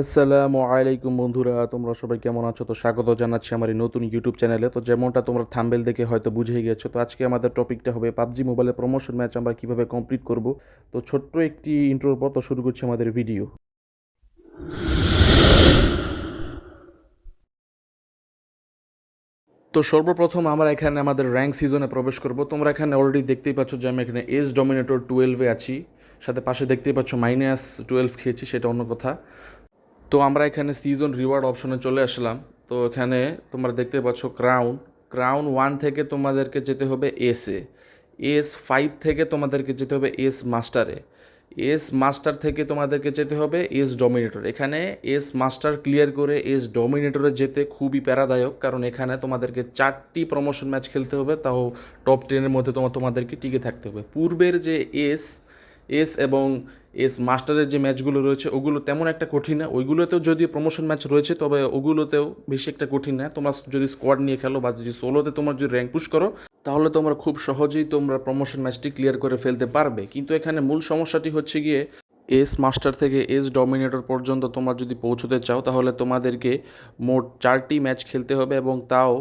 আসসালামু আলাইকুম বন্ধুরা, তোমরা সবাই কেমন আছো? তো স্বাগত জানাচ্ছি আমার এই নতুন ইউটিউব চ্যানেলে। তো যেমনটা তোমরা থাম্বনেল দেখে হয়তো বুঝেই গেছো, তো আজকে আমাদের টপিকটা হবে পাবজি মোবাইলের প্রমোশন ম্যাচ আমরা কিভাবে কমপ্লিট করব। তো ছোট্ট একটি ইন্ট্রোর পর তো শুরু করছি আমাদের ভিডিও। তো সর্বপ্রথম আমরা এখানে আমাদের র্যাঙ্ক সিজনে প্রবেশ করব। তোমরা এখানে অলরেডি দেখতেই পাচ্ছ যে আমি এখানে এস ডমিনেটর 12-এ আছি, সাথে পাশে দেখতেই পাচ্ছ -12 খেয়েছি, সেটা অন্য কথা। তো আমরা এখানে সিজন রিওয়ার্ড অপশনে চলে আসলাম। তো এখানে তোমরা দেখতে পাচ্ছ ক্রাউন 1 থেকে তোমাদেরকে যেতে হবে এস 5 থেকে তোমাদেরকে যেতে হবে এস মাস্টারে, এস মাস্টার থেকে তোমাদেরকে যেতে হবে এস ডমিনেটর। এখানে এস মাস্টার ক্লিয়ার করে এস ডমিনেটরে যেতে খুবই প্যারাদায়ক, কারণ এখানে তোমাদেরকে 4টি প্রমোশন ম্যাচ খেলতে হবে, তাও টপ 10-এর মধ্যে তোমাদেরকে টিকে থাকতে হবে। পূর্বের যে এস এস এবং এস মাস্টারের যে ম্যাচগুলো রয়েছে ওগুলো তেমন একটা কঠিন না, ওইগুলোতেও যদিও প্রমোশন ম্যাচ রয়েছে তবে ওগুলোতেও বেশি একটা কঠিন না। তোমরা যদি স্কোয়াড নিয়ে খেলো বা যদি সোলোতে তোমার যদি র্যাঙ্ক পুশ করো তাহলে তোমরা খুব সহজেই তোমরা প্রমোশন ম্যাচটি ক্লিয়ার করে ফেলতে পারবে। কিন্তু এখানে মূল সমস্যাটি হচ্ছে গিয়ে এস মাস্টার থেকে এস ডমিনেটর পর্যন্ত তোমরা যদি পৌঁছতে চাও তাহলে তোমাদেরকে মোট 4টি ম্যাচ খেলতে হবে, এবং তাও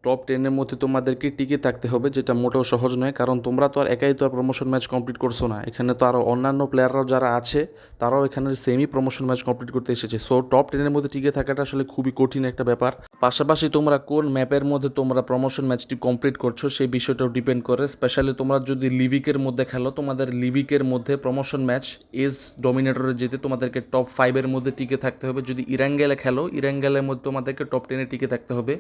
টপ 10-এর মধ্যে তোমাদেরকে টিকে থাকতে হবে, যেটা মোটেও সহজ নয়। কারণ তোমরা তো আর একাই তো আর প্রমোশন ম্যাচ কমপ্লিট করছো না, এখানে তো আরও অন্যান্য প্লেয়াররাও যারা আছে তারাও এখানে সেমই প্রমোশন ম্যাচ কমপ্লিট করতে এসেছে। সো টপ 10-এর মধ্যে টিকে থাকাটা আসলে খুবই কঠিন একটা ব্যাপার। পাশাপাশি তোমরা কোন ম্যাপের মধ্যে তোমরা প্রমোশন ম্যাচটি কমপ্লিট করছো সেই বিষয়টাও ডিপেন্ড করে। স্পেশালি তোমরা যদি লিভিকের মধ্যে খেলো, তোমাদের লিভিকের মধ্যে প্রমোশন ম্যাচ এস ডমিনেটরে যেতে তোমাদেরকে টপ 5-এর মধ্যে টিকে থাকতে হবে। যদি ইরাঙ্গেলে খেলো, ইরাঙ্গেলের মধ্যে তোমাদেরকে টপ 10-এ টিকে থাকতে হবে।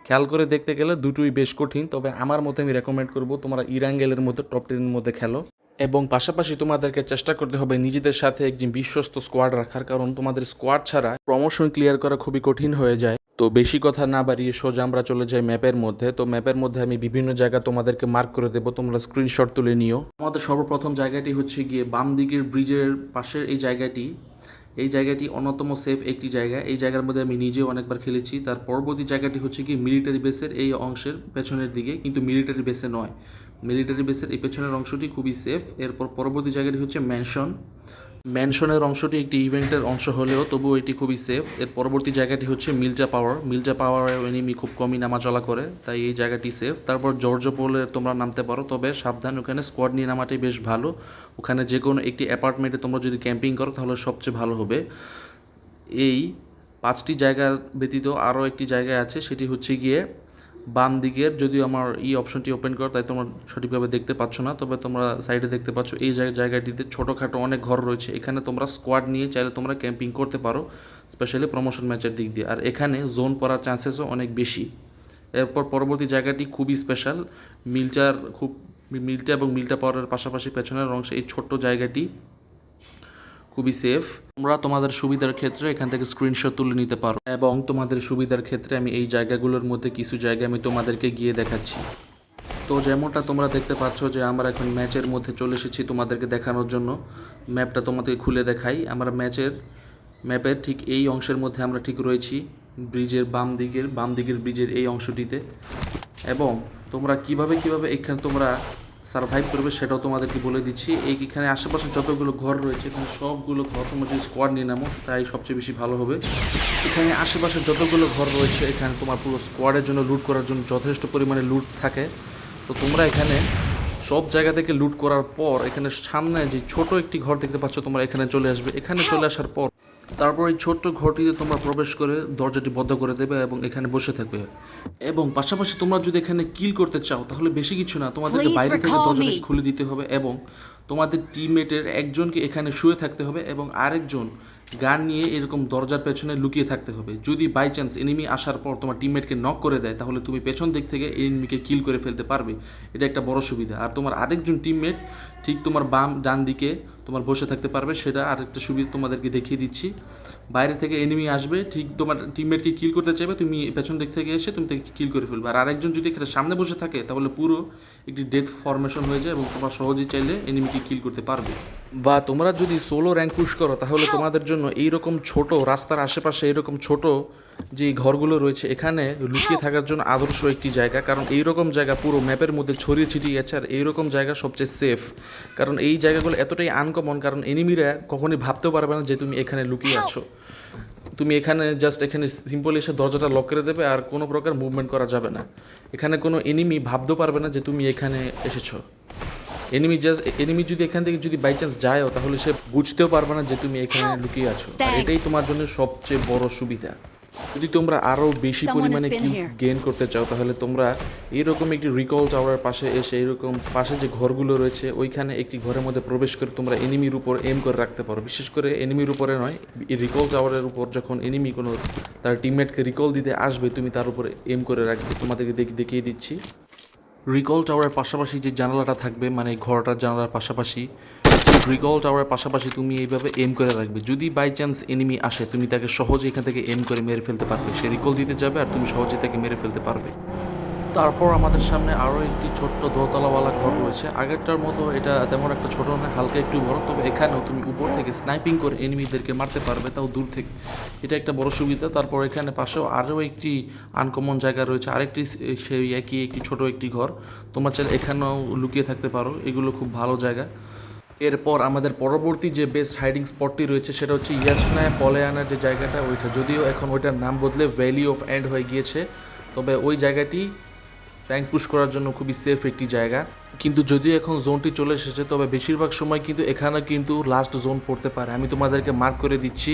খেয়াল করে দেখতে গেলে দুটোই বেশ কঠিন, তবে আমার মতে আমি রেকমেন্ড করবো তোমরা ইরাঙ্গেলের মধ্যে টপ 10-এর মধ্যে খেলো। এবং পাশাপাশি তোমাদেরকে চেষ্টা করতে হবে নিজেদের সাথে একজন বিশ্বস্ত স্কোয়াড রাখার, কারণ তোমাদের স্কোয়াড ছাড়া প্রমোশন ক্লিয়ার করা খুবই কঠিন হয়ে যায়। তো বেশি কথা না বাড়িয়ে সোজা আমরা চলে যাই ম্যাপের মধ্যে। তো ম্যাপের মধ্যে আমি বিভিন্ন জায়গা তোমাদেরকে মার্ক করে দেবো, তোমরা স্ক্রিনশট তুলে নিও। আমাদের সর্বপ্রথম জায়গাটি হচ্ছে গিয়ে বাম দিকের ব্রিজের পাশের এই জায়গাটি অন্যতম সেফ একটি জায়গা। এই জায়গার মধ্যে আমি নিজেও অনেকবার খেলেছি। তার পরবর্তী জায়গাটি হচ্ছে কি মিলিটারি বেসের এই অংশের পেছনের দিকে, কিন্তু মিলিটারি বেসে নয়, মিলিটারি বেসের এই পেছনের অংশটি খুবই সেফ। এরপর পরবর্তী জায়গাটি হচ্ছে ম্যানশনের অংশটি একটি ইভেন্টের অংশ হলেও তবুও এটি খুবই সেফ। এর পরবর্তী জায়গাটি হচ্ছে মিল্টা পাওয়ারে এনিমি খুব কমই নামাচলা করে, তাই এই জায়গাটি সেফ। তারপর জর্জ পোলে তোমরা নামতে পারো, তবে সাবধান, ওখানে স্কোয়াড নিয়ে নামাটাই বেশ ভালো। ওখানে যে কোনো একটি অ্যাপার্টমেন্টে তোমরা যদি ক্যাম্পিং করো তাহলে সবচেয়ে ভালো হবে। এই 5টি জায়গার ব্যতীত আরও একটি জায়গায় আছে, সেটি হচ্ছে গিয়ে বাম দিকের। যদিও আমার এই অপশনটি ওপেন করো তাই তোমরা সঠিকভাবে দেখতে পাচ্ছ না, তবে তোমরা সাইডে দেখতে পাচ্ছ এই জায়গাটিতে ছোটোখাটো অনেক ঘর রয়েছে। এখানে তোমরা স্কোয়াড নিয়ে চাইলে তোমরা ক্যাম্পিং করতে পারো, স্পেশালি প্রমোশন ম্যাচের দিক দিয়ে। আর এখানে জোন পড়ার চান্সেসও অনেক বেশি। এরপর পরবর্তী জায়গাটি খুবই স্পেশাল, মিল্টা এবং মিল্টা পাওয়ারের পাশাপাশি পেছনের অংশে এই ছোট্ট জায়গাটি খুবই সেফ। তোমরা তোমাদের সুবিধার ক্ষেত্রে এখান থেকে স্ক্রিনশট তুলে নিতে পারো, এবং তোমাদের সুবিধার ক্ষেত্রে আমি এই জায়গাগুলোর মধ্যে কিছু জায়গা আমি তোমাদেরকে গিয়ে দেখাচ্ছি। তো যেমনটা তোমরা দেখতে পাচ্ছ যে আমরা এখন ম্যাচের মধ্যে চলে এসেছি তোমাদেরকে দেখানোর জন্য। ম্যাপটা তোমাদেরকে খুলে দেখাই। আমরা ম্যাপের ঠিক এই অংশের মধ্যে আমরা ঠিক রয়েছি, ব্রিজের বাম দিকের ব্রিজের এই অংশটিতে। এবং তোমরা কিভাবে এখানে তোমরা সারভাইভ করবে সেটাও তোমাদেরকে বলে দিচ্ছি। এখানে আশেপাশে যতগুলো ঘর রয়েছে এখানে সবগুলো ঘর তোমরা যদি স্কোয়াড নিয়ে নামো তাই সবচেয়ে বেশি ভালো হবে। এখানে আশেপাশে যতগুলো ঘর রয়েছে এখানে তোমার পুরো স্কোয়াডের জন্য লুট করার জন্য যথেষ্ট পরিমাণে লুট থাকে। তো তোমরা এখানে সব জায়গা থেকে লুট করার পর এখানে সামনে যে ছোট একটি ঘর দেখতে পাচ্ছ তোমরা এখানে চলে আসবে। এখানে চলে আসার পর তারপর এই ছোট্ট ঘরটিতে তোমরা প্রবেশ করে দরজাটি বন্ধ করে দেবে এবং এখানে বসে থাকবে। এবং পাশাপাশি তোমরা যদি এখানে কিল করতে চাও তাহলে বেশি কিছু না, তোমাদেরকে বাইরে থেকে দরজাটাকে খুলে দিতে হবে এবং তোমাদের টিমমেটের একজনকে এখানে শুয়ে থাকতে হবে এবং আরেকজন গান নিয়ে এরকম দরজার পেছনে লুকিয়ে থাকতে হবে। যদি বাই চান্স এনিমি আসার পর তোমার টিমমেটকে নক করে দেয় তাহলে তুমি পেছন দিক থেকে এনিমিকে কিল করে ফেলতে পারবে। এটা একটা বড় সুবিধা। আর তোমার আরেকজন টিমমেট ঠিক তোমার ডান দিকে তোমার বসে থাকতে পারবে, সেটা আরেকটা সুবিধা তোমাদেরকে দেখিয়ে দিচ্ছি। বাইরে থেকে এনিমি আসবে, ঠিক তোমার টিমমেটকে কিল করতে চাইবে, তুমি পেছন দিক থেকে এসে তুমি তাকে কিল করে ফেলবে। আর আরেকজন যদি এখানে সামনে বসে থাকে তাহলে পুরো একটি ডেথ ফরমেশন হয়ে যায় এবং তোমরা সহজেই চাইলে এনিমিকে কিল করতে পারবে। বা তোমরা যদি সোলো র্যাঙ্ক পুশ করো তাহলে তোমাদের জন্য এইরকম ছোট রাস্তার আশেপাশে এইরকম ছোট যে ঘরগুলো রয়েছে এখানে লুকিয়ে থাকার জন্য আদর্শ একটি জায়গা, কারণ এইরকম জায়গা পুরো ম্যাপের মধ্যে ছড়িয়ে ছিটিয়ে আছে। আর এইরকম জায়গা সবচেয়ে সেফ, কারণ এই জায়গাগুলো এতটাই আনকমন, কারণ এনিমিরা কখনই ভাবতেও পারবে না যে তুমি এখানে লুকিয়ে আছো। তুমি এখানে জাস্ট এখানে সিম্পলি এসে দরজাটা লক করে দেবে, আর কোনো প্রকার মুভমেন্ট করা যাবে না। এখানে কোনো এনিমি ভাবতেও পারবে না যে তুমি এখানে এসেছো। এনিমি যদি এখান থেকে যদি বাই চান্স যায়ও, তাহলে সে বুঝতেও পারবে না যে তুমি এখানে লুকিয়ে আছো। আর এটাই তোমার জন্য সবচেয়ে বড় সুবিধা। যদি তোমরা আরও বেশি পরিমাণে কিলস গেইন করতে চাও, তাহলে তোমরা এইরকম একটি রিকল টাওয়ারের পাশে এসে এইরকম পাশে যে ঘরগুলো রয়েছে ওইখানে একটি ঘরের মধ্যে প্রবেশ করে তোমরা এনিমির উপর এম করে রাখতে পারো। বিশেষ করে এনিমির উপরে নয়, এই রিকল টাওয়ারের উপর যখন এনিমি কোনো তার টিমমেটকে রিকল দিতে আসবে, তুমি তার উপরে এম করে রাখবে। তোমাদেরকে দেখিয়ে দিচ্ছি। রিকল টাওয়ারের পাশাপাশি যে জানালাটা থাকবে, মানে ঘরটার জানালার পাশাপাশি, রিকল টাওয়ারের পাশাপাশি তুমি এইভাবে এম করে রাখবে। যদি বাই চান্স এনিমি আসে, তুমি তাকে সহজে এখান থেকে এম করে মেরে ফেলতে পারবে। সে রিকল দিতে যাবে আর তুমি সহজে তাকে মেরে ফেলতে পারবে। তারপর আমাদের সামনে আরও একটি ছোট্ট দোতলাওয়ালা ঘর রয়েছে। আগেরটার মতো এটা তেমন একটা ছোটো না, হালকা একটু বড়, তবে এখানেও তুমি উপর থেকে স্নাইপিং করে এনিমিদেরকে মারতে পারবে, তাও দূর থেকে। এটা একটা বড় সুবিধা। তারপর এখানে পাশেও আরও একটি আনকমন জায়গা রয়েছে, আরেকটি সেই একই একটি ছোট একটি ঘর। তোমরা চাইলে এখানেও লুকিয়ে থাকতে পারো, এগুলো খুব ভালো জায়গা। এরপর আমাদের পরবর্তী যে বেস্ট হাইডিং স্পটটি রয়েছে সেটা হচ্ছে ইয়াসনায় পলেয়ানার যে জায়গাটা, ওইটা যদিও এখন ওইটার নাম বদলে ভ্যালি অফ এন্ড হয়ে গিয়েছে, তবে ওই জায়গাটি র্যাঙ্ক পুশ করার জন্য খুবই সেফ একটি জায়গা। কিন্তু যদিও এখন জোনটি চলে এসেছে, তবে বেশিরভাগ সময় কিন্তু এখানে কিন্তু লাস্ট জোন পড়তে পারে। আমি তোমাদেরকে মার্ক করে দিচ্ছি,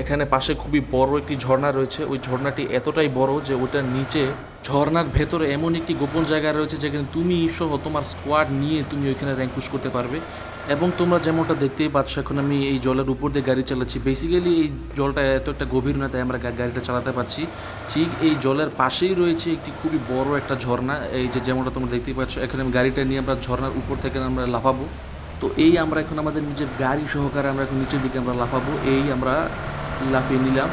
এখানে পাশে খুবই বড় একটি ঝর্ণা রয়েছে। ওই ঝর্ণাটি এতটাই বড় যে ওটার নিচে ঝর্ণার ভেতরে এমন একটি গোপন জায়গা রয়েছে যেখানে তুমি সহ তোমার স্কোয়াড নিয়ে তুমি ওইখানে র্যাঙ্ক পুশ করতে পারবে। এবং তোমরা যেমনটা দেখতেই পাচ্ছ, এখন আমি এই জলের উপর দিয়ে গাড়ি চালাচ্ছি। বেসিক্যালি এই জলটা এত একটা গভীর না, তাই আমরা গাড়িটা চালাতে পারছি। ঠিক এই জলের পাশেই রয়েছে একটি খুবই বড় একটা ঝর্ণা, এই যে যেমনটা তোমরা দেখতেই পাচ্ছ। এখানে আমি গাড়িটা নিয়ে আমরা ঝর্ণার উপর থেকে আমরা লাফাবো। তো এই আমরা এখন আমাদের নিজের গাড়ি সহকারে আমরা এখন নিচের দিকে আমরা লাফাবো। এই আমরা লাফিয়ে নিলাম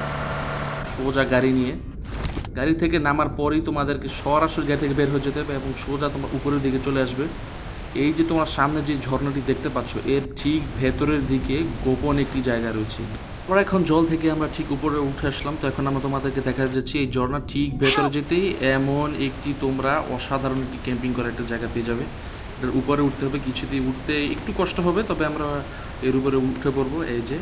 সোজা গাড়ি নিয়ে। গাড়ি থেকে নামার পরেই তোমাদেরকে সরাসরি গাড়ি থেকে বের হয়ে যেতে হবে এবং সোজা তোমার উপরের দিকে চলে আসবে। এই যে তোমার সামনে যে ঝর্ণাটি দেখতে পাচ্ছ, এর ঠিক ভেতরের দিকে গোপন একটি জায়গা রয়েছে। আমরা এখন জল থেকে আমরা ঠিক উপরে উঠে আসলাম। তো এখন আমরা তোমাদেরকে দেখা যাচ্ছে এই ঝর্ণার ঠিক ভেতরে যেতেই এমন একটি তোমরা অসাধারণ একটি ক্যাম্পিং করার একটা জায়গা পেয়ে যাবে। এটার উপরে উঠতে হবে, কিছুতেই উঠতে একটু কষ্ট হবে, তবে আমরা এর উপরে উঠে পড়বো। এই যে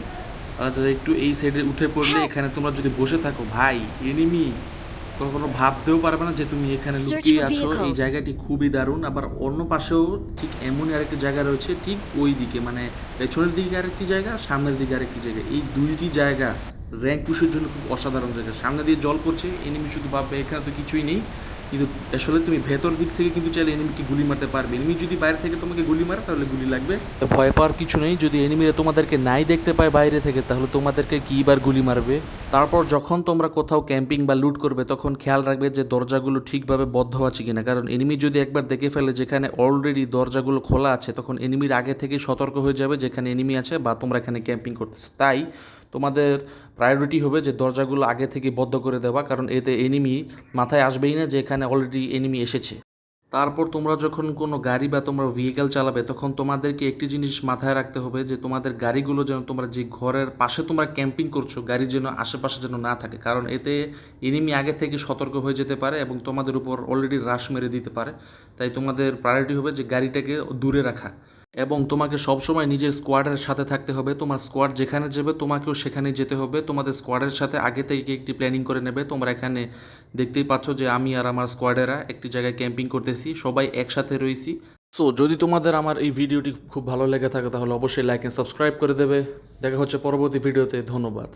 একটু এই সাইডে উঠে পড়লে এখানে তোমরা যদি বসে থাকো, ভাই এনিমি কখনো ভাবতেও পারবে না যে তুমি এখানে লুকিয়ে আছো। এই জায়গাটি খুবই দারুণ। আবার অন্য পাশেও ঠিক এমনই আরেকটি জায়গা রয়েছে, ঠিক ওই দিকে, মানে পেছনের দিকে আরেকটি জায়গা, সামনের দিকে আরেকটি জায়গা। এই দুইটি জায়গা র্যাঙ্ক পুশের জন্য খুব অসাধারণ জায়গা। সামনে দিয়ে জল পড়ছে, এনিমি শুধু ভাববে এখানে তো কিছুই নেই, কিন্তু আসলে তুমি ভেতর দিক থেকে কিন্তু চাইলে এনিমিকে গুলি মারতে পারবে। এনিমি যদি বাইরে থেকে তোমাকে গুলি মারে তাহলে গুলি লাগবে, ভয় পাওয়ার কিছু নেই। যদি এনিমিরা তোমাদেরকে নাই দেখতে পায় বাইরে থেকে, তাহলে তোমাদেরকে কি বার গুলি মারবে। তারপর যখন তোমরা কোথাও ক্যাম্পিং বা লুট করবে, তখন খেয়াল রাখবে যে দরজাগুলো ঠিকভাবে বদ্ধ আছে কিনা, কারণ এনিমি যদি একবার দেখে ফেলে যেখানে অলরেডি দরজাগুলো খোলা আছে, তখন এনিমির আগে থেকে সতর্ক হয়ে যাবে যেখানে এনিমি আছে বা তোমরা এখানে ক্যাম্পিং করতেছো। তাই তোমাদের প্রায়োরিটি হবে যে দরজাগুলো আগে থেকে বদ্ধ করে দেওয়া, কারণ এতে এনিমি মাথায় আসবেই না যে এখানে অলরেডি এনিমি এসেছে। তারপর তোমরা যখন কোনো গাড়ি বা তোমরা ভেহিক্যাল চালাবে, তখন তোমাদেরকে একটি জিনিস মাথায় রাখতে হবে যে তোমাদের গাড়িগুলো যেন তোমরা যে ঘরের পাশে তোমরা ক্যাম্পিং করছো, গাড়ি যেন আশেপাশে যেন না থাকে, কারণ এতে এনিমি আগে থেকে সতর্ক হয়ে যেতে পারে এবং তোমাদের উপর অলরেডি রাশ মেরে দিতে পারে। তাই তোমাদের প্রায়োরিটি হবে যে গাড়িটাকে দূরে রাখা, এবং তোমাকে সবসময় নিজের স্কোয়াডের সাথে থাকতে হবে। তোমার স্কোয়াড যেখানে যাবে তোমাকেও সেখানে যেতে হবে। তোমাদের স্কোয়াডের সাথে আগে থেকে একটি প্ল্যানিং করে নেবে। তোমরা এখানে দেখতেই পাচ্ছ যে আমি আর আমার স্কোয়াডেরা একটি জায়গায় ক্যাম্পিং করতেছি, সবাই একসাথে রয়েছি। সো যদি তোমাদের আমার এই ভিডিওটি খুব ভালো লেগে থাকে, তাহলে অবশ্যই লাইক অ্যান্ড সাবস্ক্রাইব করে দেবে। দেখা হচ্ছে পরবর্তী ভিডিওতে। ধন্যবাদ।